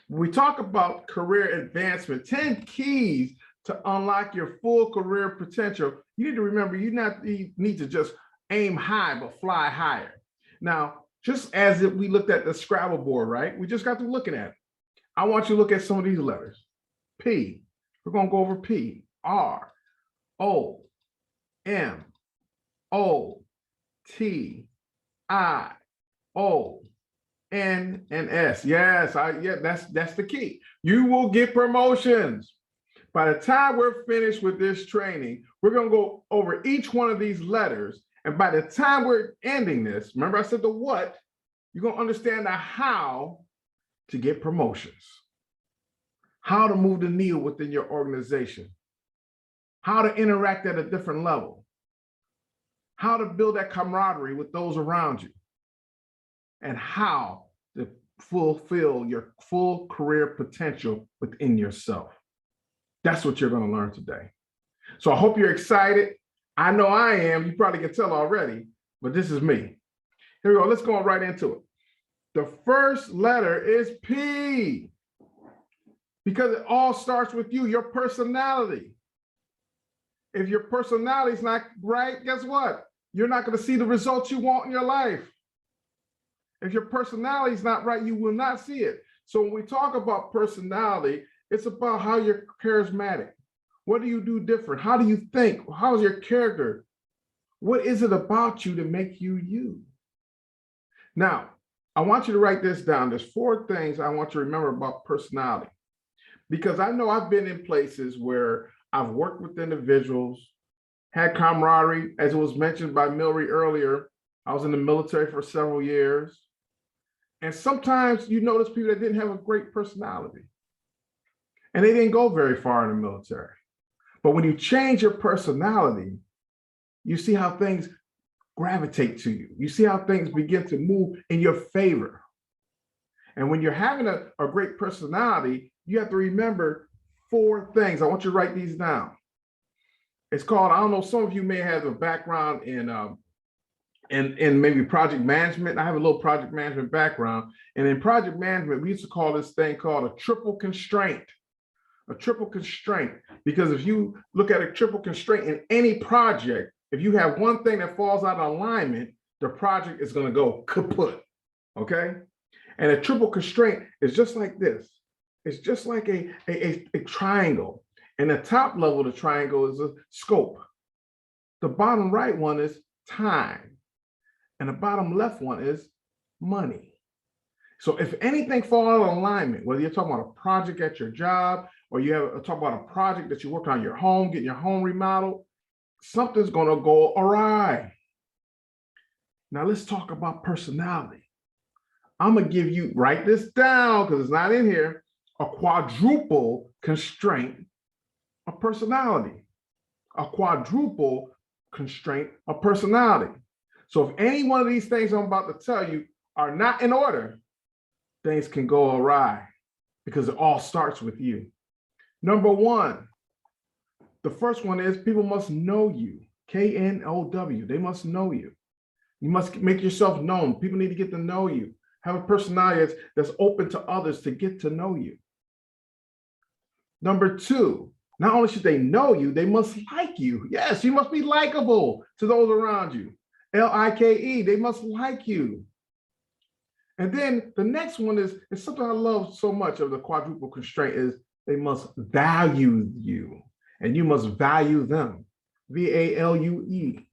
When we talk about career advancement, 10 keys to unlock your full career potential, you need to remember you need to just aim high, but fly higher. Now, just as if we looked at the Scrabble board, right? We just got to looking at it. I want you to look at some of these letters. P, we're going to go over P, R, O, M, O, T, I, O, N, and S. Yes, that's the key. You will get promotions. By the time we're finished with this training, we're going to go over each one of these letters. And by the time we're ending this, remember I said the what, you're going to understand the how to get promotions, how to move the needle within your organization, how to interact at a different level, how to build that camaraderie with those around you, and how to fulfill your full career potential within yourself. That's what you're going to learn today. So I hope you're excited. I know I am. You probably can tell already, but this is me. Here we go. Let's go right into it. The first letter is P, because it all starts with you, your personality. If your personality is not right, guess what? You're not going to see the results you want in your life. If your personality is not right, you will not see it. So when we talk about personality, it's about how you're charismatic. What do you do different? How do you think? How's your character? What is it about you to make you you? Now, I want you to write this down. There's 4 things I want you to remember about personality, because I know I've been in places where I've worked with individuals, had camaraderie, as it was mentioned by Milry earlier. I was in the military for several years. And sometimes you notice people that didn't have a great personality, and they didn't go very far in the military. But when you change your personality, you see how things gravitate to you. You see how things begin to move in your favor. And when you're having a great personality, you have to remember 4 things. I want you to write these down. It's called, I don't know, some of you may have a background in maybe project management. I have a little project management background. And in project management, we used to call this thing called a triple constraint. A triple constraint, because if you look at a triple constraint in any project, if you have one thing that falls out of alignment, the project is going to go kaput, okay? And a triple constraint is just like this. It's just like a triangle. And the top level of the triangle is a scope. The bottom right one is time. And the bottom left one is money. So if anything falls out of alignment, whether you're talking about a project at your job, or you have talk about a project that you work on your home, getting your home remodeled, something's going to go awry. Now let's talk about personality. I'm going to give you, write this down because it's not in here, a quadruple constraint of personality. A quadruple constraint of personality. So if any one of these things I'm about to tell you are not in order, things can go awry, because it all starts with you. Number 1, the first one is people must know you. K-N-O-W, they must know you. You must make yourself known. People need to get to know you. Have a personality that's open to others to get to know you. Number 2, not only should they know you, they must like you. Yes, you must be likable to those around you. L-I-K-E, they must like you. And then the next one is something I love so much of the quadruple constraint is they must value you, and you must value them. V-A-L-U-E.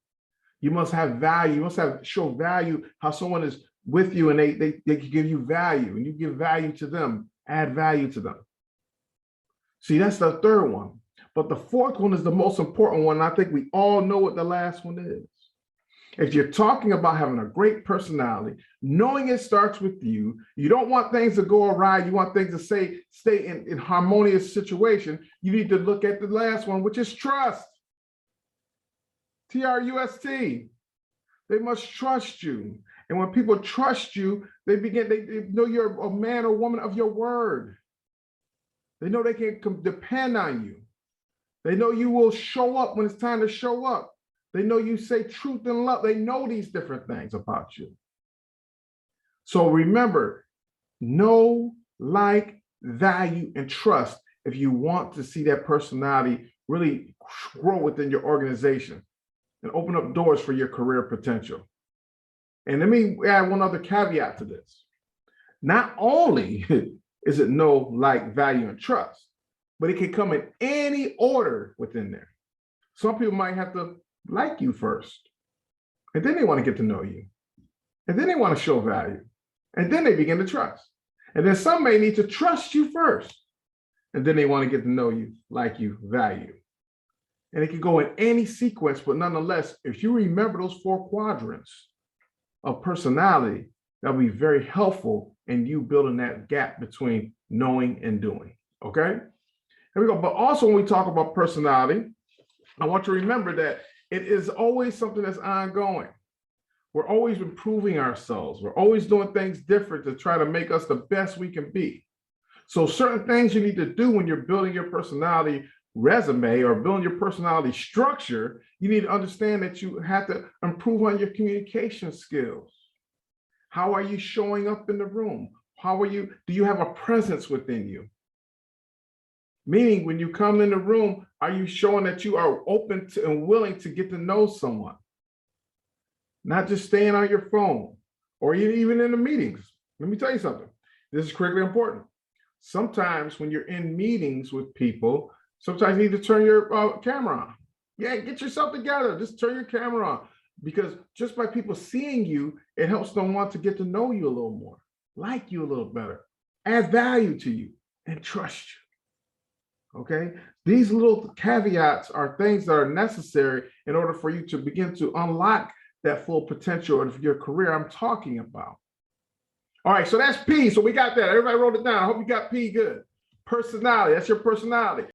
You must have value. You must show value, how someone is with you and they can give you value, and you give value to them, add value to them. See, that's the 3rd one. But the 4th one is the most important one. I think we all know what the last one is. If you're talking about having a great personality, knowing it starts with you, you don't want things to go awry, you want things to stay in harmonious situation, you need to look at the last one, which is trust. T-R-U-S-T. They must trust you. And when people trust you, they know you're a man or woman of your word. They know they can depend on you. They know you will show up when it's time to show up. They know you say truth and love. They know these different things about you. So remember, know, like, value, and trust if you want to see that personality really grow within your organization and open up doors for your career potential. And let me add one other caveat to this. Not only is it know, like, value, and trust, but it can come in any order within there. Some people might have to like you first, and then they want to get to know you, and then they want to show value, and then they begin to trust. And then some may need to trust you first, and then they want to get to know you, like you, value. And it can go in any sequence, but nonetheless, if you remember those 4 quadrants of personality, that'll be very helpful in you building that gap between knowing and doing, okay? Here we go. But also when we talk about personality, I want you to remember that it is always something that's ongoing. We're always improving ourselves. We're always doing things different to try to make us the best we can be. So certain things you need to do when you're building your personality resume or building your personality structure, you need to understand that you have to improve on your communication skills. How are you showing up in the room? Do you have a presence within you? Meaning when you come in the room, are you showing that you are open to and willing to get to know someone? Not just staying on your phone or even in the meetings. Let me tell you something. This is critically important. Sometimes when you're in meetings with people, sometimes you need to turn your camera on. Yeah, get yourself together. Just turn your camera on. Because just by people seeing you, it helps them want to get to know you a little more, like you a little better, add value to you, and trust you. Okay? These little caveats are things that are necessary in order for you to begin to unlock that full potential of your career I'm talking about. All right, so that's P. So we got that. Everybody wrote it down. I hope you got P good. Personality, that's your personality.